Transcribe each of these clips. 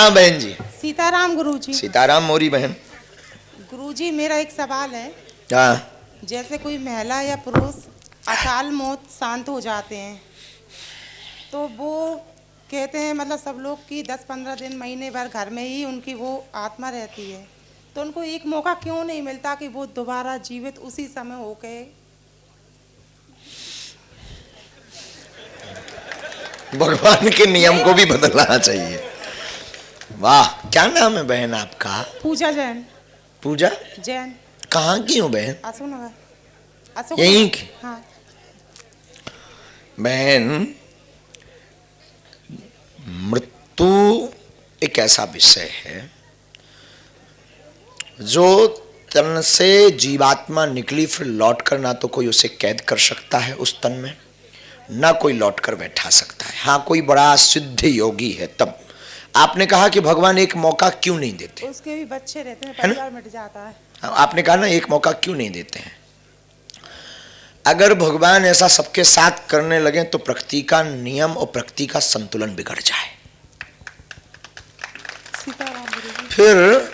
हाँ बहन जी। सीताराम गुरुजी। सीताराम मोरी बहन। गुरुजी मेरा एक सवाल है। हाँ। जैसे कोई महिला या पुरुष अकाल मौत शांत हो जाते हैं तो वो कहते हैं मतलब सब लोग कि 10-15 दिन महीने भर घर में ही उनकी वो आत्मा रहती है, तो उनको एक मौका क्यों नहीं मिलता कि वो दोबारा जीवित उसी समय होके? भगवान के नियम को भी बदलना चाहिए। वाह, क्या नाम है बहन आपका? पूजा जैन। पूजा जैन। कहाँ की हो बहन? अशोकनगर। यहीं की? हाँ। बहन, मृत्यु एक ऐसा विषय है जो तन से जीवात्मा निकली फिर लौट कर ना तो कोई उसे कैद कर सकता है उस तन में, ना कोई लौट कर बैठा सकता है। हाँ, कोई बड़ा सिद्ध योगी है तब। आपने कहा कि भगवान एक मौका क्यों नहीं देते? उसके भी बच्चे रहते हैं, परिवार मिट जाता है। आपने कहा ना एक मौका क्यों नहीं देते हैं। अगर भगवान ऐसा सबके साथ करने लगे तो प्रकृति का नियम और प्रकृति का संतुलन बिगड़ जाए। फिर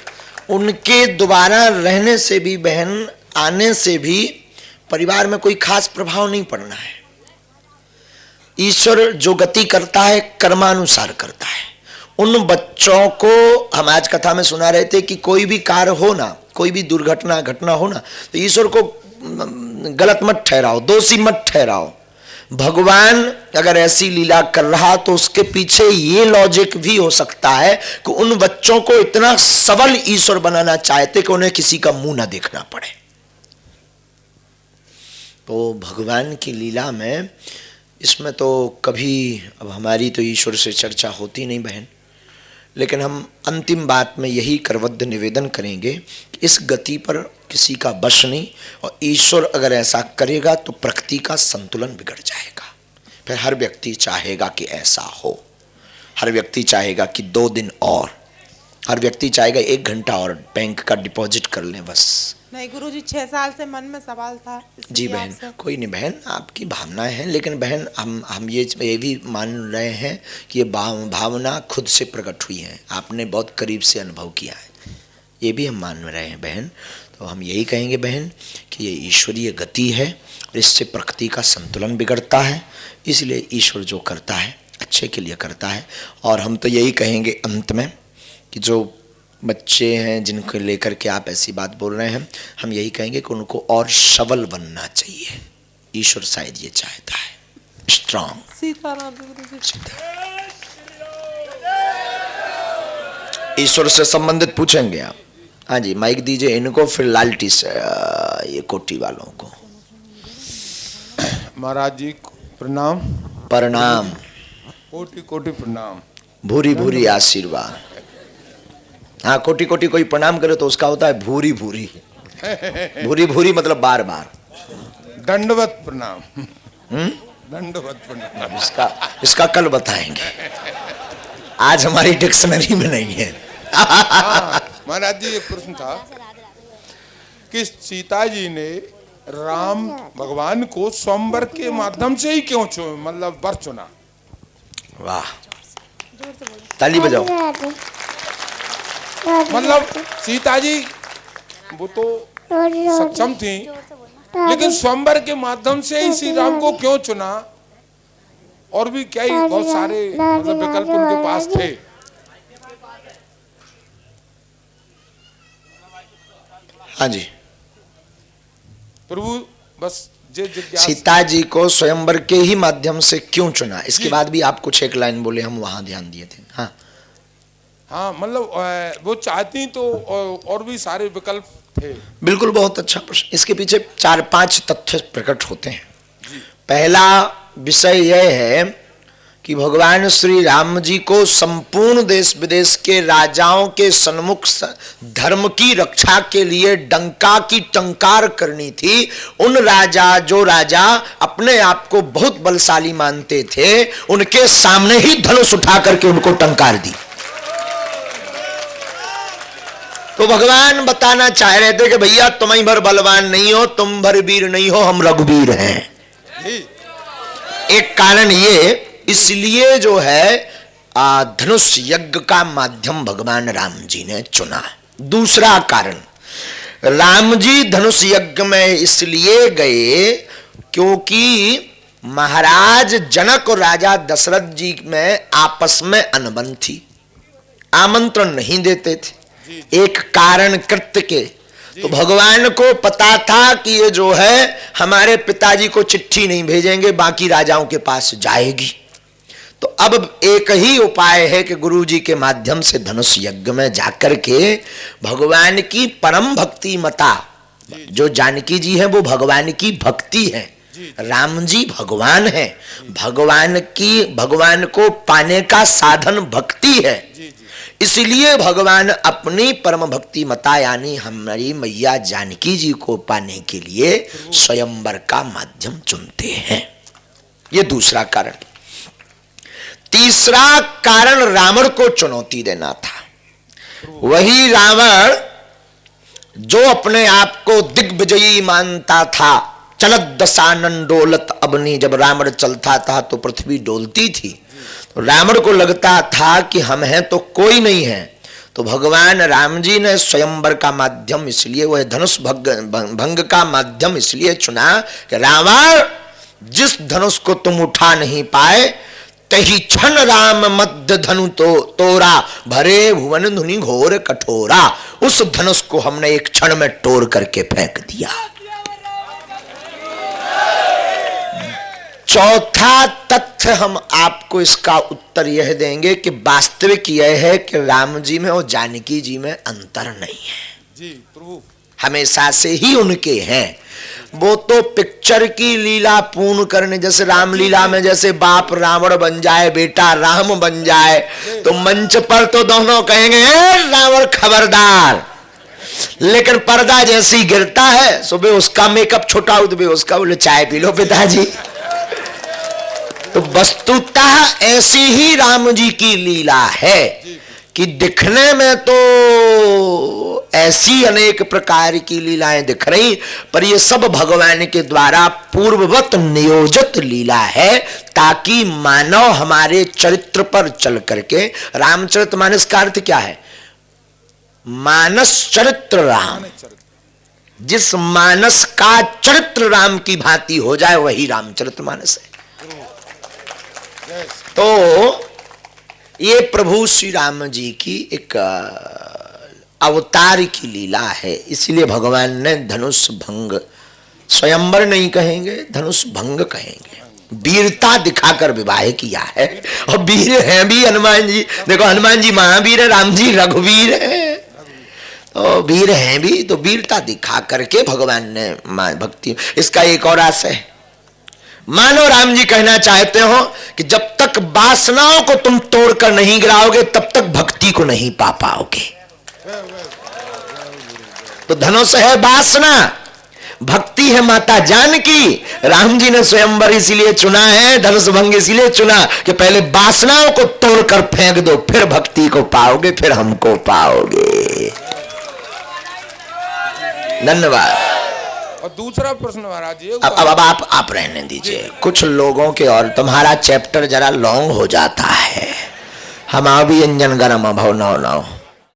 उनके दोबारा रहने से भी, बहन आने से भी परिवार में कोई खास प्रभाव नहीं पड़ना है। ईश्वर जो गति करता है कर्मानुसार करता है। उन बच्चों को हम आज कथा में सुना रहे थे कि कोई भी कार्य हो ना, कोई भी दुर्घटना घटना हो ना, तो ईश्वर को गलत मत ठहराओ, दोषी मत ठहराओ। भगवान अगर ऐसी लीला कर रहा तो उसके पीछे ये लॉजिक भी हो सकता है कि उन बच्चों को इतना सबल ईश्वर बनाना चाहते कि उन्हें किसी का मुंह ना देखना पड़े। तो भगवान की लीला में इसमें तो कभी, अब हमारी तो ईश्वर से चर्चा होती नहीं बहन, लेकिन हम अंतिम बात में यही करवद्ध निवेदन करेंगे कि इस गति पर किसी का वश नहीं, और ईश्वर अगर ऐसा करेगा तो प्रकृति का संतुलन बिगड़ जाएगा। फिर हर व्यक्ति चाहेगा कि ऐसा हो, हर व्यक्ति चाहेगा कि 2 दिन और, हर व्यक्ति चाहेगा 1 घंटा और बैंक का डिपॉजिट कर लें बस। नहीं गुरुजी, 6 साल से मन में सवाल था। जी बहन, कोई नहीं बहन, आपकी भावनाएं हैं, लेकिन बहन हम ये भी मान रहे हैं कि ये भावना खुद से प्रकट हुई है, आपने बहुत करीब से अनुभव किया है, ये भी हम मान रहे हैं बहन। तो हम यही कहेंगे बहन कि ये ईश्वरीय गति है और इससे प्रकृति का संतुलन बिगड़ता है, इसलिए ईश्वर जो करता है अच्छे के लिए करता है। और हम तो यही कहेंगे अंत में कि जो बच्चे हैं जिनको लेकर के आप ऐसी बात बोल रहे हैं, हम यही कहेंगे कि उनको और सबल बनना चाहिए। ईश्वर शायद ये चाहता है, स्ट्रांग। सीताराम। ईश्वर से संबंधित पूछेंगे आप? हाँ जी, माइक दीजिए इनको, फिर लालटी से ये कोटी वालों को। महाराज जी प्रणाम। प्रणाम। कोटि कोटि प्रणाम। भूरी भूरी आशीर्वाद। हाँ, कोटि कोटि कोई प्रणाम करे तो उसका होता है भूरी भूरी। भूरी भूरी मतलब बार बार। दंडवत प्रणाम। दंडवत प्रणाम। इसका कल बताएंगे, आज हमारी डिक्शनरी में नहीं है। महाराज जी एक प्रश्न था कि सीता जी ने राम भगवान को स्वयंवर के माध्यम से ही क्यों मतलब वर चुना? वाह, ताली बजाओ। मतलब सीता जी वो तो सक्षम थी, लेकिन स्वयंवर के माध्यम से ही श्री राम को क्यों चुना? और भी क्या ही बहुत सारे मतलब विकल्प उनके पास थे। हाँ जी प्रभु, बस सीता जी को स्वयंवर के ही माध्यम से क्यों चुना, इसके बाद भी आप कुछ एक लाइन बोले, हम वहां ध्यान दिए थे। हाँ हाँ, मतलब वो चाहती तो और भी सारे विकल्प थे। बिल्कुल, बहुत अच्छा प्रश्न। इसके पीछे 4-5 तथ्य प्रकट होते हैं। पहला विषय यह है कि भगवान श्री राम जी को संपूर्ण देश विदेश के राजाओं के सन्मुख धर्म की रक्षा के लिए डंका की टंकार करनी थी। उन जो राजा अपने आप को बहुत बलशाली मानते थे, उनके सामने ही धनुष उठा करके उनको टंकार दी। तो भगवान बताना चाह रहे थे कि भैया तुम ही भर बलवान नहीं हो, तुम भर वीर नहीं हो, हम रघुवीर हैं। एक कारण ये, इसलिए जो है धनुष यज्ञ का माध्यम भगवान राम जी ने चुना। दूसरा कारण, राम जी धनुष यज्ञ में इसलिए गए क्योंकि महाराज जनक और राजा दशरथ जी में आपस में अनबन थी, आमंत्रण नहीं देते थे एक कारण कृत्य के। तो भगवान को पता था कि ये जो है हमारे पिताजी को चिट्ठी नहीं भेजेंगे, बाकी राजाओं के पास जाएगी। तो अब एक ही उपाय है कि गुरु जी के माध्यम से धनुष यज्ञ में जाकर के भगवान की परम भक्ति मता, जो जानकी जी है वो भगवान की भक्ति है, राम जी भगवान है, भगवान को पाने का साधन भक्ति है। इसलिए भगवान अपनी परम भक्ति मता यानी हमारी मैया जानकी जी को पाने के लिए स्वयंवर का माध्यम चुनते हैं। ये दूसरा कारण। तीसरा कारण रावण को चुनौती देना था। वही रावण जो अपने आप को दिग्विजयी मानता था, चलत दशानन डोलत अबनी, जब रावण चलता था तो पृथ्वी डोलती थी। रावण को लगता था कि हम हैं तो कोई नहीं है। तो भगवान राम जी ने स्वयंवर का माध्यम इसलिए, वह धनुष भंग का माध्यम इसलिए चुना कि रावण, जिस धनुष को तुम उठा नहीं पाए तही क्षण राम मध्य धनु तोरा, भरे भुवन धुनि घोर कठोरा। उस धनुष को हमने एक क्षण में तोड़ करके फेंक दिया। चौथा तथ्य हम आपको इसका उत्तर यह देंगे कि वास्तविक यह है कि राम जी में और जानकी जी में अंतर नहीं है जी, प्रभु हमेशा से ही उनके हैं। वो तो पिक्चर की लीला पूर्ण करने, जैसे रामलीला में जैसे बाप रावण बन जाए, बेटा राम बन जाए, तो मंच पर तो दोनों कहेंगे रावण खबरदार, लेकिन पर्दा जैसी गिरता है, सुबह उसका मेकअप छोटा हो तो उसका बोले चाय पी लो पिताजी। तो वस्तुतः ऐसी ही राम जी की लीला है कि दिखने में तो ऐसी अनेक प्रकार की लीलाएं दिख रही, पर ये सब भगवान के द्वारा पूर्ववत नियोजित लीला है, ताकि मानव हमारे चरित्र पर चल करके, रामचरितमानस का अर्थ क्या है? मानस चरित्र राम, जिस मानस का चरित्र राम की भांति हो जाए वही रामचरितमानस है। तो ये प्रभु श्री राम जी की एक अवतार की लीला है। इसलिए भगवान ने धनुष भंग, स्वयंवर नहीं कहेंगे, धनुष भंग कहेंगे, वीरता दिखाकर विवाह किया है। और वीर हैं भी हनुमान जी, देखो हनुमान जी महावीर है, राम जी रघुवीर है, तो वीर हैं भी, तो वीरता दिखा करके भगवान ने भक्ति। इसका एक और आशय है, मानो राम जी कहना चाहते हो कि जब तक वासनाओं को तुम तोड़कर नहीं गिराओगे तब तक भक्ति को नहीं पा पाओगे। तो धनुष है वासना, भक्ति है माता जानकी। राम जी ने स्वयंवर इसीलिए चुना है, धनुष भंग इसीलिए चुना कि पहले वासनाओं को तोड़कर फेंक दो, फिर भक्ति को पाओगे, फिर हमको पाओगे। धन्यवाद। और दूसरा प्रश्न महाराज जी, अब आप रहने दीजिए। कुछ लोगों के और तुम्हारा चैप्टर जरा लॉन्ग हो जाता है, हम भी अंजन गरम भव नौ